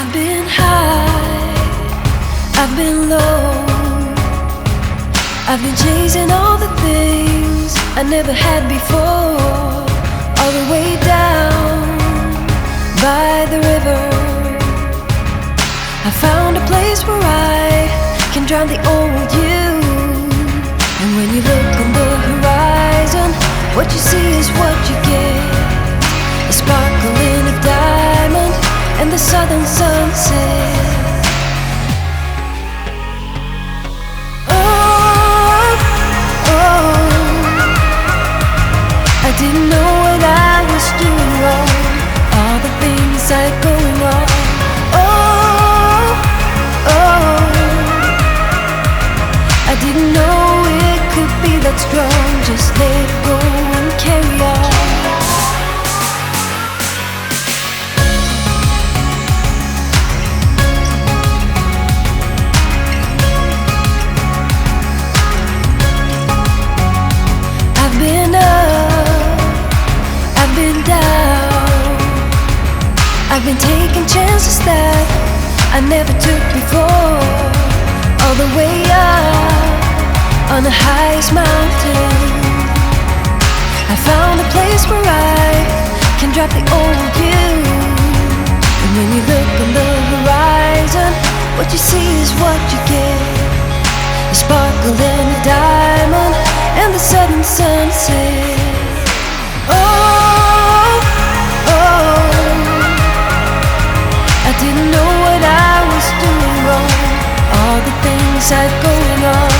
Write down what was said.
I've been high, I've been low, I've been chasing all the things I never had before. All the way down by the river, I found a place where I can drown the old you. And when you look on the horizon, what you see is what you get. A sparkling of diamond and the southern sunset. Oh, oh, I didn't know what I was doing wrong. All the things I'd going wrong. Oh, oh, I didn't know it could be that strong. Just let it go and carry on. I've been up, I've been down, I've been taking chances that I never took before. All the way up on the highest mountain, I found a place where I can drop the old you. And when you look on the horizon, what you see is what you get. A sparkle and a diamond and the southern sunset. Oh, oh, I didn't know what I was doing wrong. All the things I'd going on.